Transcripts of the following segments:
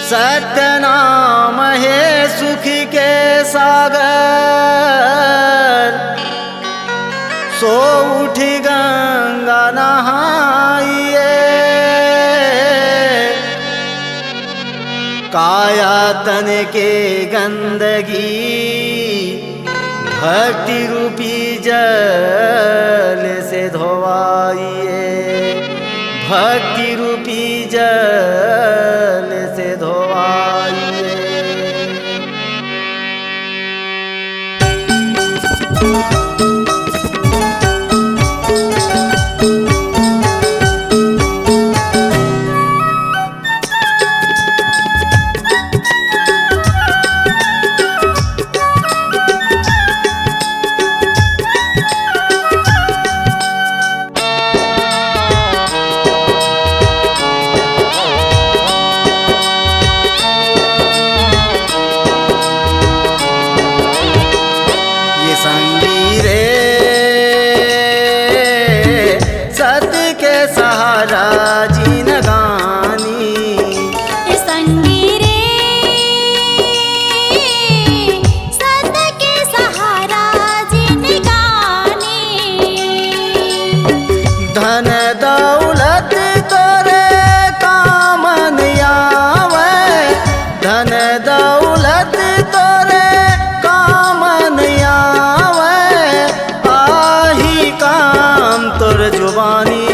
सत्य नाम है सुख के सागर, सो उठी गंगा नहाइए। काया तन के गंदगी भक्ति रूपी जल से धोवाइए, भक्ति रूपी जल से धोवाइए। धन दौलत तोरे काम नहीं आवे, धन दौलत तोरे काम नहीं आवे। आही काम तोर जुबानी,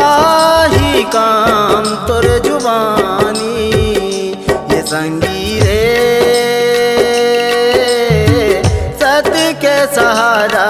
आही काम तोर जुबानी। ये संगी रे सत्य के सहारा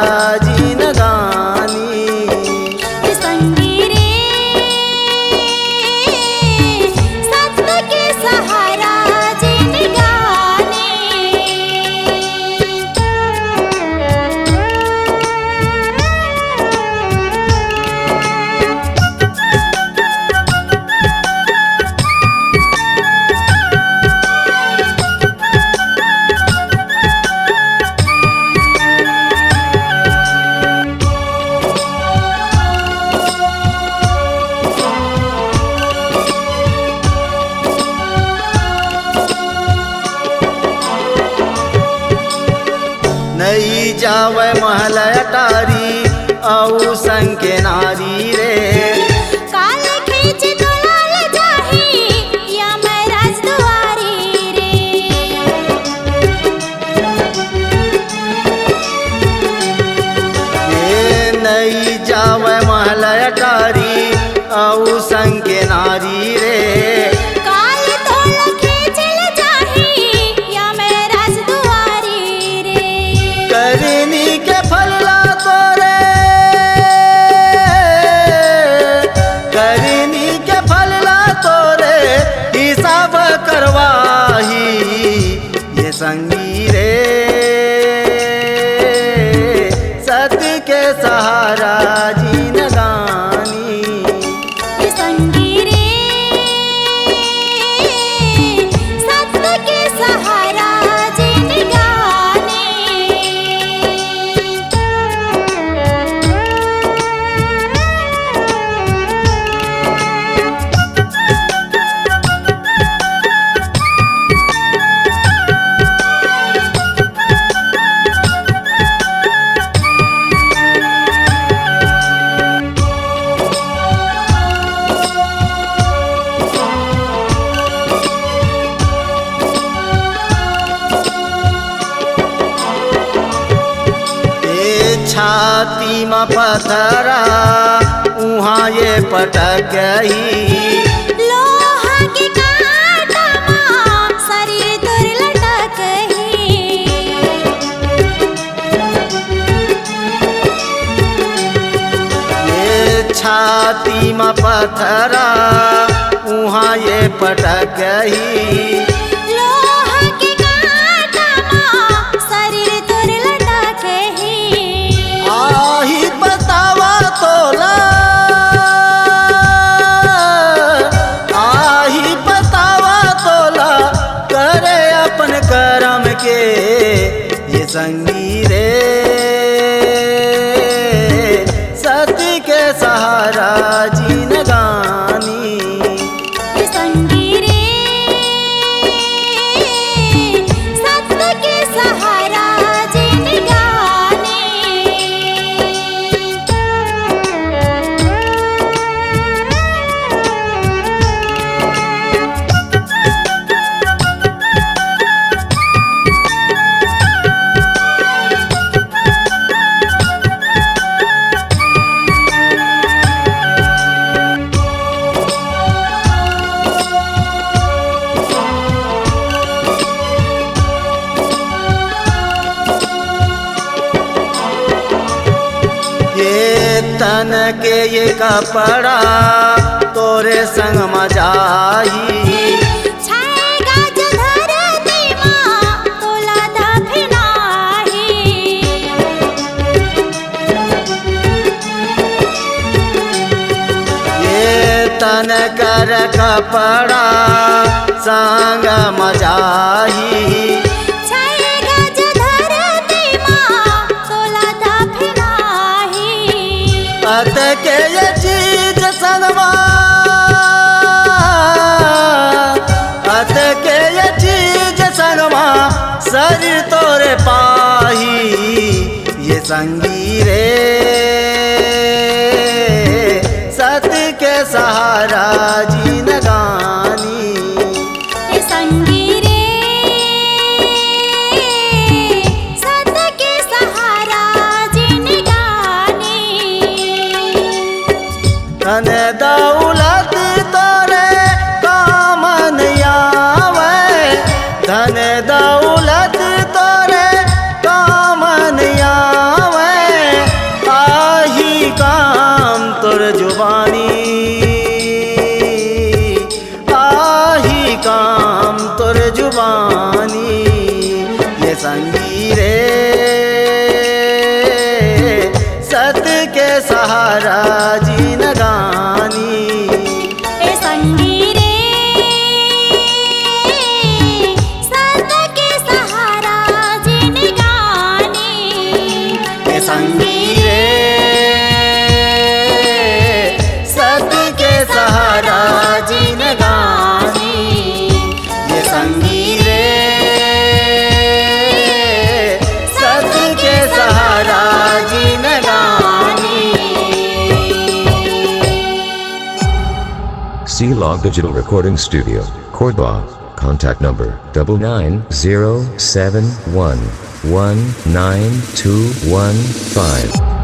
नहीं जावे महल अटारी औ संग के नारी रे। काल खींच दुलाल जाही या मैं राजद्वारी रे। ये नहीं जावे महल अटारी औ संग के नारी रे। करनी के फलला तोरे, करनी के फलला तोरे हिसाब करवाही। ये संगी रे सत्य के सहारा जिनगानी। ये संगी रे सत्य के सहारा छाती में पथरा उहाँ ये पटक गई। लोहा के कांटा मां शरीर तोर लटक ही। ये छाती में पथरा उहाँ ये पटक गई। संगी रे सत्य के सहारा जिनगानी। तन के ये कपड़ा तोरे संग मजाही छाएगा जो धरती माँ तोला दफनाही ये तन कर कपड़ा संग मजाही छाएगा जो धरती माँ तोला दफनाही अत के ये चीज संगवा अत के ये चीज संगवा शरीर तोरे पाही ये संगी रे सत्य के सहारा जीन गानी ये संगी रे सत्य के सहारा जिनगानी धन दौलत तोरे काम नहीं आवे धन दौलत तोरे काम नहीं आवे आही काम तोर जुबानी आही काम तोर जुबानी ये संगी रे सत्य के सहारा जीन गानी ये संगी रे सत्य के सहारा जिनगानी ये संगी रे सत्य के सहारा जीन गानी ये संगी रे सत्य के सहारा जीन गानी C-Log Digital Recording Studio, Cordoba. Contact number 99071192115.